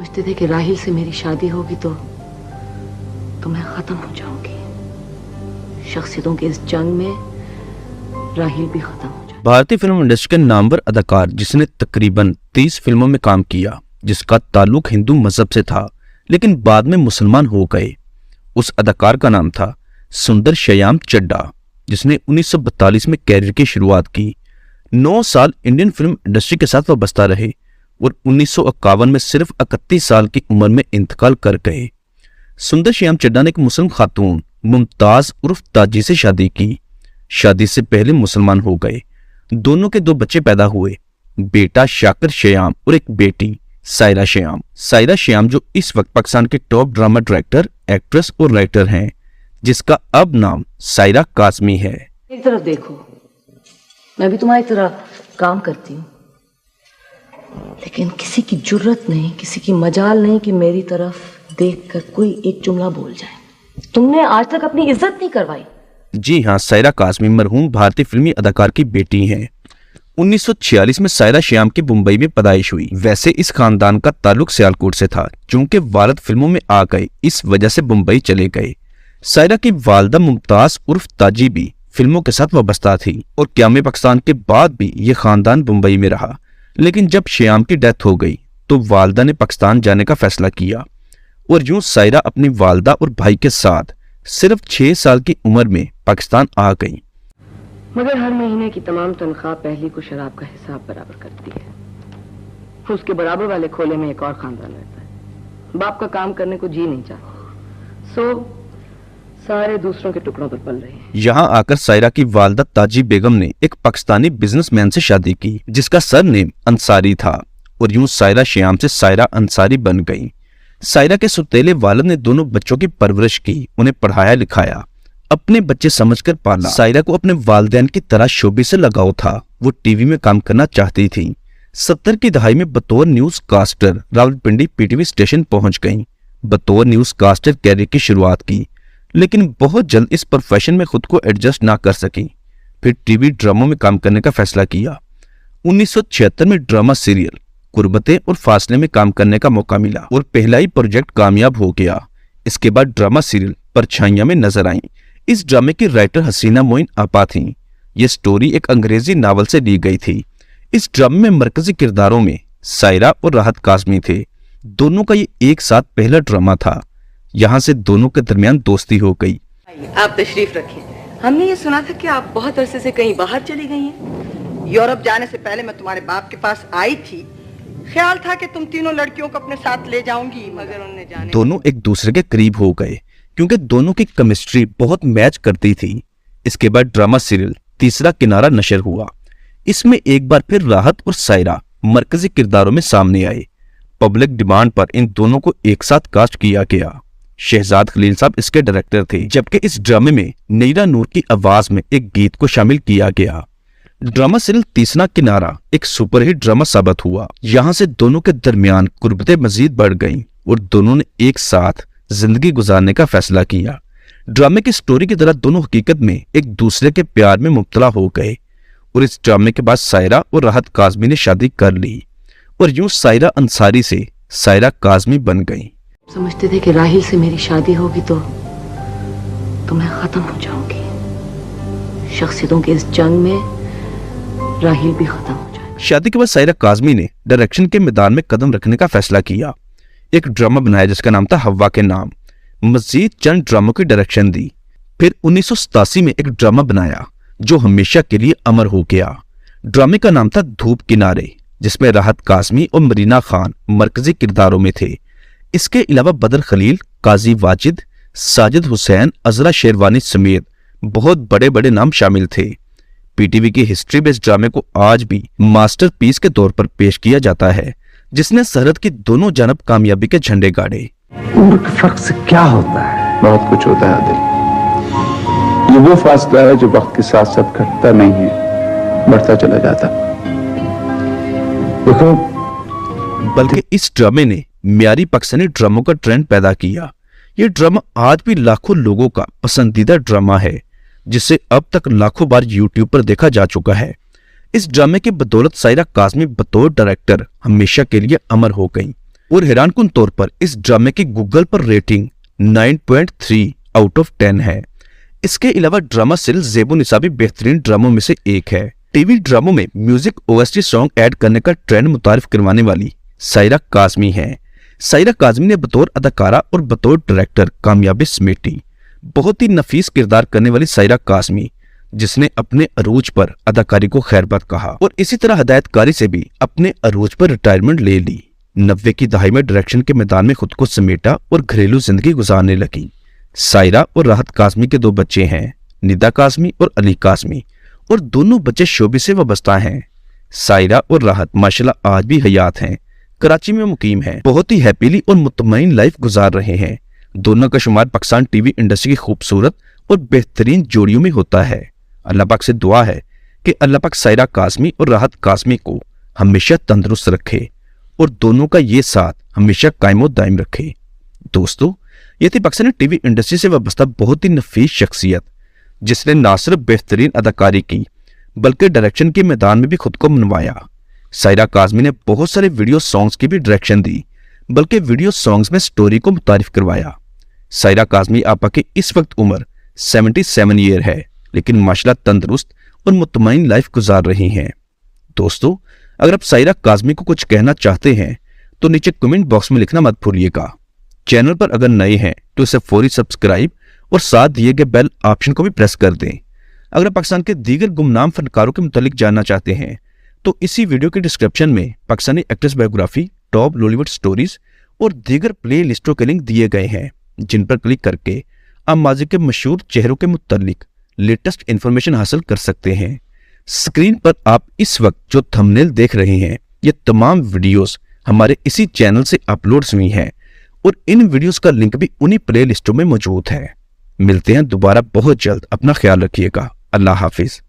सोचते थे कि राहिल से मेरी शादी होगी तो मैं खत्म हो जाऊंगी। शख्सियतों के इस जंग में राहिल भी खत्म हो जाए। भारतीय फिल्म इंडस्ट्री के नामवर अदाकार जिसने तकरीबन 30 फिल्मों में काम किया, जिसका ताल्लुक हिंदू मजहब से था लेकिन बाद में मुसलमान हो गए, उस अदाकार का नाम था सुंदर श्याम चड्ढा, जिसने 1942 में कैरियर की शुरुआत की। 9 साल इंडियन फिल्म इंडस्ट्री के साथ वाबस्ता रहे और 1951 में सिर्फ 31 साल की उम्र में इंतकाल कर गए। सुंदर श्याम चड्ढा ने एक मुस्लिम खातून मुमताज उर्फ ताजी से शादी की। शादी से पहले मुसलमान हो गए। दोनों के 2 बच्चे पैदा हुए, बेटा शाकिर श्याम और एक बेटी सायरा श्याम। सायरा श्याम जो इस वक्त पाकिस्तान के टॉप ड्रामा डायरेक्टर, एक्ट्रेस और राइटर हैं, जिसका अब नाम सायरा काज़मी है। एक तरफ देखो, मैं भी तुम्हारी तरह काम करती हूँ, लेकिन किसी की जुर्रत नहीं, किसी की मजाल नहीं कि मेरी तरफ देखकर कोई एक जुमला बोल जाए। तुमने आज तक अपनी इज्जत नहीं करवाई। जी हाँ, सायरा काज़मी मरहूम भारतीय फिल्मी अदाकार की बेटी हैं। 1946 में सायरा श्याम की मुंबई में पैदाइश हुई। वैसे इस खानदान का ताल्लुक सियालकोट से था, चूंकि वालिद फिल्मों में आ गए, इस वजह से मुंबई चले गए। सायरा की वालदा मुमताज उर्फ ताजी भी फिल्मों के साथ वाबस्ता थी और क़याम पाकिस्तान के बाद भी ये खानदान मुंबई में रहा। लेकिन जब श्याम की डेथ हो गई तो वालदा ने पाकिस्तान जाने का फैसला किया और यूं सायरा अपनी वालदा और भाई के साथ सिर्फ 6 साल की उम्र में पाकिस्तान आ गई। मगर हर महीने की तमाम तनख्वाह पहली को शराब का हिसाब बराबर करती है। उसके बराबर वाले खोले में एक और खानदान रहता है। बाप का काम करने को जी नहीं चाहता, सो सारे दूसरों के टुकड़ों पर पल रहे हैं। यहाँ आकर सायरा की वालदा ताजी बेगम ने एक पाकिस्तानी बिजनेसमैन से शादी की, जिसका सरनेम अंसारी था और यूं सायरा श्याम से सायरा अंसारी बन गई। सायरा के सुतेले वालिद ने दोनों बच्चों की परवरिश की, उन्हें पढ़ाया लिखाया, अपने बच्चे समझकर पाला। सायरा को अपने वालिदैन की तरह शोबे से लगाव था। वो टीवी में काम करना चाहती थी। 70 की दहाई में बतौर newscaster Rawalpindi PTV station पहुंच गईं। बतौर न्यूज कास्टर कैरियर की शुरुआत की, लेकिन बहुत जल्द इस प्रोफेशन में खुद को एडजस्ट ना कर सकी। फिर टीवी ड्रामों में काम करने का फैसला किया। 1976 में ड्रामा सीरियल कुर्बतें और फासले में काम करने का मौका मिला और पहला ही प्रोजेक्ट कामयाब हो गया। इसके बाद ड्रामा सीरियल परछाइयां में नजर आईं। इस ड्रामे की राइटर हसीना मोइन आपा थीं। ये स्टोरी एक अंग्रेजी नावल से ली गई थी। इस ड्रामे में मरकजी किरदारों में सायरा और राहत काज़मी थे। दोनों का ये एक साथ पहला ड्रामा था। यहाँ से दोनों के दरमियान दोस्ती हो गई। आप तशरीफ रखें। हमने ये सुना था कि आप बहुत अरसे से कहीं बाहर चली गई हैं। यूरोप जाने से पहले मैं तुम्हारे बाप के पास आई थी। ख्याल था कि तुम तीनों लड़कियों को अपने साथ ले जाऊंगी, मगर उन्हें जाने दोनों एक दूसरे के करीब हो गए क्योंकि दोनों की केमिस्ट्री बहुत मैच करती थी। इसके बाद ड्रामा सीरियल तीसरा किनारा नशर हुआ। इसमें एक बार फिर राहत और सायरा मरकजी किरदारों में सामने आए। पब्लिक डिमांड पर इन दोनों को एक साथ कास्ट किया गया। शहजाद खलील साहब इसके डायरेक्टर थे, जबकि इस ड्रामे में नईरा नूर की आवाज में एक गीत को शामिल किया गया। ड्रामा सीरियल तीसरा किनारा एक सुपरहिट ड्रामा साबित हुआ। यहाँ से दोनों के दरमियान कुर्बतें मजीद बढ़ गईं और दोनों ने एक साथ जिंदगी गुजारने का फैसला किया। ड्रामे की स्टोरी की तरह दोनों हकीकत में एक दूसरे के प्यार में मुब्तला हो गए और इस ड्रामे के बाद सायरा और राहत काज़मी ने शादी कर ली और यूं सायरा अंसारी से सायरा काज़मी बन गई। समझते थे कि राहिल से मेरी शादी होगी तो मैं खत्म हो जाऊंगी। शख्सियतों के इस जंग में राहिल भी खत्म हो जाएगा। शादी के बाद सायरा काज़मी ने डायरेक्शन के मैदान में कदम रखने का फैसला किया। एक ड्रामा बनाया जिसका नाम था हवा के नाम। मजीद चंद ड्रामों की डायरेक्शन दी। फिर 1987 में एक ड्रामा बनाया जो हमेशा के लिए अमर हो गया। ड्रामे का नाम था धूप किनारे, जिसमें राहत काज़मी और मरीना खान मरकजी किरदारों में थे। इसके अलावा बदर खलील, काजी वाजिद, साजिद हुसैन, अजरा शेरवानी समेत बहुत बड़े बड़े नाम शामिल थे। पीटीवी की हिस्ट्री बेस्ड ड्रामे को आज भी मास्टरपीस के तौर पर पेश किया जाता है, जिसने सरहद की दोनों जानब कामयाबी के झंडे गाड़े। उम्र के फर्क से क्या होता है? बहुत कुछ होता है आदिल। ये वो फासला है जो वक्त के साथ साथ घटता नहीं है, बढ़ता चला जाता। देखो, बल्कि इस ड्रामे ने म्यारी पाकिस्तानी ड्रामों का ट्रेंड पैदा किया। ये ड्रामा आज भी लाखों लोगों का पसंदीदा ड्रामा है, जिसे अब तक लाखों बार यूट्यूब पर देखा जा चुका है। इस ड्रामे की बदौलत सायरा काज़मी बतौर डायरेक्टर हमेशा के लिए अमर हो गई। और हैरानकुन तौर पर इस ड्रामे की गूगल पर रेटिंग 9.3 आउट ऑफ 10 है। इसके अलावा ड्रामा सीरियल ज़ेबो निसा भी बेहतरीन ड्रामों में से एक है। टीवी ड्रामों में म्यूजिक ओएसटी सॉन्ग ऐड करने का ट्रेंड मुतारिफ करवाने वाली सायरा काज़मी है। सायरा काज़मी ने बतौर अदाकारा और बतौर डायरेक्टर कामयाबी समेटी। बहुत ही नफीस किरदार करने वाली सायरा काज़मी, जिसने अपने अरूज पर अदाकारी को खैरबद कहा और इसी तरह हदायतकारी से भी अपने अरूज पर रिटायरमेंट ले ली। 90 की दहाई में डायरेक्शन के मैदान में खुद को समेटा और घरेलू जिंदगी गुजारने लगी। सायरा और राहत काज़मी के 2 बच्चे हैं, निदा काज़मी और अली काज़मी, और दोनों बच्चे शोबे से वाबस्ता हैं। सायरा और राहत माशाल्लाह आज भी हयात हैं, कराची में मुकीम हैं, बहुत ही हैप्पीली और मुतमईन लाइफ गुजार रहे हैं। दोनों का शुमार पाकिस्तान टीवी इंडस्ट्री की खूबसूरत और बेहतरीन जोड़ियों में होता है। अल्लाह पाक से दुआ है कि अल्लाह पाक सायरा काज़मी और राहत काज़मी को हमेशा तंदुरुस्त रखे और दोनों का ये साथ हमेशा कायम दायम रखे। दोस्तों, ये थी पाकिस्तानी टीवी इंडस्ट्री से वाबस्ता बहुत ही नफीस शख्सियत, जिसने ना सिर्फ बेहतरीन अदाकारी की बल्कि डायरेक्शन के मैदान में भी खुद को मनवाया। सायरा काज़मी ने बहुत सारे वीडियो सॉन्ग्स की भी डायरेक्शन दी, बल्कि वीडियो सॉन्ग्स में स्टोरी को मुतारिफ करवाया। सायरा काज़मी आपा की इस वक्त उम्र 77 ईयर है, लेकिन माशाल्लाह तंदुरुस्त और मुतमईन लाइफ गुजार रही हैं। दोस्तों, अगर आप सायरा काज़मी को कुछ कहना चाहते हैं तो नीचे कमेंट बॉक्स में लिखना मत भूलिएगा। चैनल पर अगर नए हैं तो इसे फौरी सब्सक्राइब और साथ दिए गए बेल ऑप्शन को भी प्रेस कर दें। अगर आप पाकिस्तान के दीगर गुमनाम फनकारों के मुतालिक जानना चाहते हैं तो इसी वीडियो के डिस्क्रिप्शन में Pakistani actress biography, top Bollywood stories और दीगर प्ले लिस्टों के लिंक दिए गए हैं, जिन पर क्लिक करके आप माजी के मशहूर चेहरों के मुतालिक लेटेस्ट इंफॉर्मेशन हासिल कर सकते हैं। स्क्रीन पर आप इस वक्त जो थंबनेल देख रहे हैं, ये तमाम वीडियोस हमारे इसी चैनल से अपलोड हुई हैं और इन वीडियोस का लिंक भी उन्हीं प्ले लिस्टों में मौजूद है। मिलते हैं दोबारा बहुत जल्द। अपना ख्याल रखिएगा। अल्लाह हाफिज।